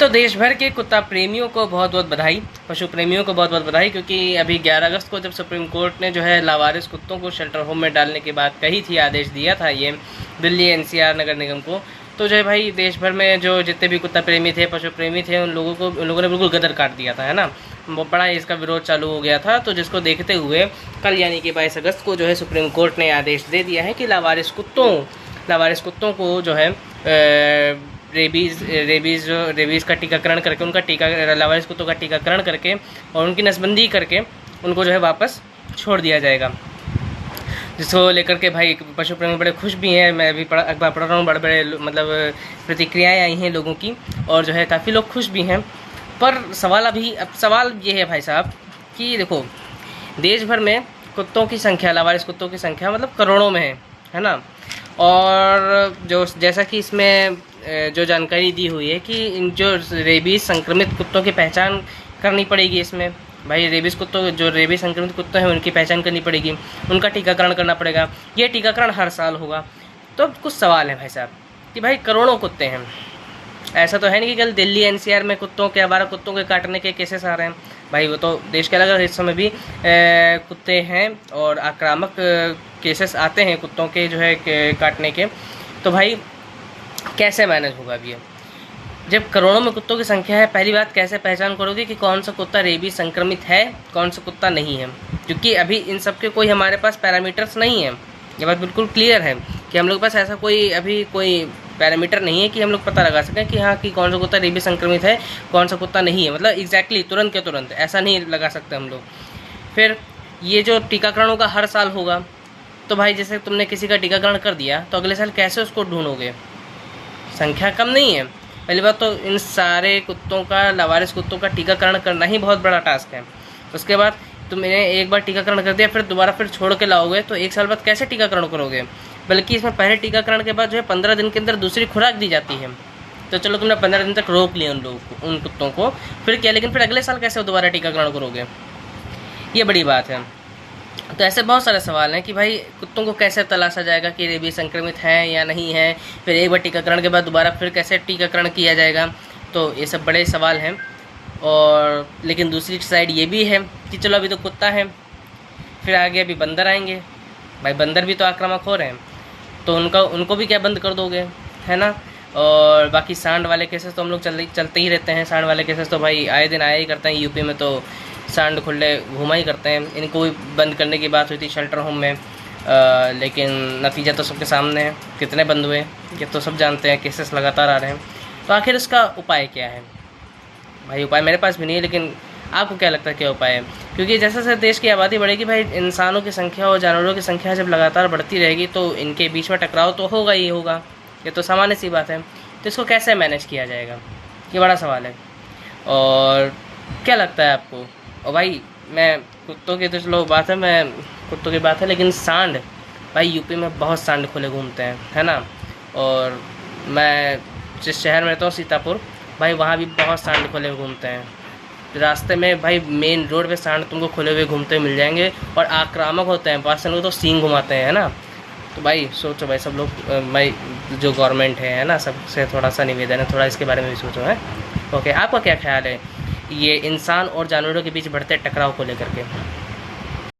तो देश भर के कुत्ता प्रेमियों को बहुत बहुत बधाई, पशु प्रेमियों को बहुत बहुत बधाई, क्योंकि अभी 11 अगस्त को जब सुप्रीम कोर्ट ने जो है लावारिस कुत्तों को शेल्टर होम में डालने की बात कही थी, आदेश दिया था ये दिल्ली एनसीआर नगर निगम को, तो जो है भाई देश भर में जो जितने भी कुत्ता प्रेमी थे, पशु प्रेमी थे, उन लोगों ने बिल्कुल गदर काट दिया था, है ना। बड़ा इसका विरोध चालू हो गया था। तो जिसको देखते हुए कल यानी कि 22 अगस्त को जो है सुप्रीम कोर्ट ने आदेश दे दिया है कि लावारिस कुत्तों को जो है रेबीज़ का टीकाकरण करके, लावारिस कुत्तों का टीकाकरण करके और उनकी नसबंदी करके उनको जो है वापस छोड़ दिया जाएगा, जिसको लेकर के भाई पशु प्रेमी बड़े खुश भी हैं। मैं भी अखबार पढ़ रहा हूँ, बड़े मतलब प्रतिक्रियाएँ आई हैं लोगों की, और जो है काफ़ी लोग खुश भी हैं। पर सवाल ये है भाई साहब कि देखो, देश भर में कुत्तों की संख्या, लावारिस कुत्तों की संख्या मतलब करोड़ों में है ना। और जो जैसा कि इसमें जो जानकारी दी हुई है कि इन जो रेबीज़ संक्रमित कुत्तों की पहचान करनी पड़ेगी, इसमें भाई जो रेबीज़ संक्रमित कुत्ते हैं उनकी पहचान करनी पड़ेगी, उनका टीकाकरण करना पड़ेगा। ये टीकाकरण हर साल होगा। तो कुछ सवाल है भाई साहब कि भाई करोड़ों कुत्ते हैं, ऐसा तो है नहीं कि कल दिल्ली एनसीआर में आवारा कुत्तों के काटने के केसेस आ रहे हैं। भाई वो तो देश के अलग अलग हिस्सों में भी कुत्ते हैं और आक्रामक केसेस आते हैं कुत्तों के जो है काटने के। तो भाई कैसे मैनेज होगा अब ये, जब करोड़ों में कुत्तों की संख्या है? पहली बात, कैसे पहचान करोगे कि कौन सा कुत्ता रेबीज संक्रमित है, कौन सा कुत्ता नहीं है? क्योंकि अभी इन सब के कोई हमारे पास पैरामीटर्स नहीं है। ये बात बिल्कुल क्लियर है कि हम लोग के पास ऐसा कोई पैरामीटर नहीं है कि हम लोग पता लगा सकें कि हाँ कि कौन सा कुत्ता रेबीज संक्रमित है, कौन सा कुत्ता नहीं है। मतलब एग्जैक्टली तुरंत के तुरंत ऐसा नहीं लगा सकते हम लोग। फिर ये जो टीकाकरण होगा हर साल होगा, तो भाई जैसे तुमने किसी का टीकाकरण कर दिया तो अगले साल कैसे उसको ढूंढोगे? संख्या कम नहीं है। पहली बात तो इन सारे कुत्तों का, लावारिस कुत्तों का टीकाकरण करना ही बहुत बड़ा टास्क है। उसके बाद तुमने एक बार टीकाकरण कर दिया, फिर दोबारा छोड़ के लाओगे तो एक साल बाद कैसे टीकाकरण करोगे? बल्कि इसमें पहले टीकाकरण के बाद जो है 15 दिन के अंदर दूसरी खुराक दी जाती है। तो चलो तुमने 15 दिन तक रोक लिया उन कुत्तों को, फिर क्या, लेकिन फिर अगले साल कैसे दोबारा टीकाकरण करोगे? ये बड़ी बात है। तो ऐसे बहुत सारे सवाल हैं कि भाई कुत्तों को कैसे तलाशा जाएगा कि रेबीज संक्रमित है या नहीं है, फिर एक बार टीकाकरण के बाद दोबारा फिर कैसे टीकाकरण किया जाएगा। तो ये सब बड़े सवाल हैं। और लेकिन दूसरी साइड ये भी है कि चलो अभी तो कुत्ता है, फिर आगे अभी बंदर आएंगे। भाई बंदर भी तो आक्रामक हो रहे हैं, तो उनको भी क्या बंद कर दोगे, है ना। और बाकी सांड वाले केसेस तो हम लोग चलते ही रहते हैं। सांड वाले केसेस तो भाई आए दिन आया ही करते हैं। यूपी में तो सांड खुले घुमा ही करते हैं। इनको भी बंद करने की बात हुई थी शेल्टर होम में, लेकिन नतीजा तो सबके सामने है। कितने बंद हुए ये तो सब जानते हैं, केसेस लगातार आ रहे हैं। तो आखिर इसका उपाय क्या है? भाई उपाय मेरे पास भी नहीं है, लेकिन आपको क्या लगता है क्या उपाय है? क्योंकि जैसे जैसे देश की आबादी बढ़ेगी भाई, इंसानों की संख्या और जानवरों की संख्या जब लगातार बढ़ती रहेगी तो इनके बीच में टकराव तो होगा ही होगा। ये तो सामान्य सी बात है। तो इसको कैसे मैनेज किया जाएगा, ये बड़ा सवाल है। और क्या लगता है आपको? और भाई मैं कुत्तों की तो चलो बात है, मैं कुत्तों की बात है, लेकिन सांड, भाई यूपी में बहुत सांड खुले घूमते हैं, है ना। और मैं जिस शहर में रहता हूँ सीतापुर, भाई वहाँ भी बहुत सांड खुले घूमते हैं। रास्ते में भाई मेन रोड पे सांड तुमको खुले हुए घूमते मिल जाएंगे और आक्रामक होते हैं। पास से लोग तो सींग घुमाते हैं, है ना। तो भाई सोचो भाई सब लोग, भाई जो गवर्नमेंट है ना, सबसे थोड़ा सा निवेदन है, थोड़ा इसके बारे में भी सोचो, है। ओके, आपका क्या ख्याल है ये इंसान और जानवरों के बीच बढ़ते टकराव को लेकर के?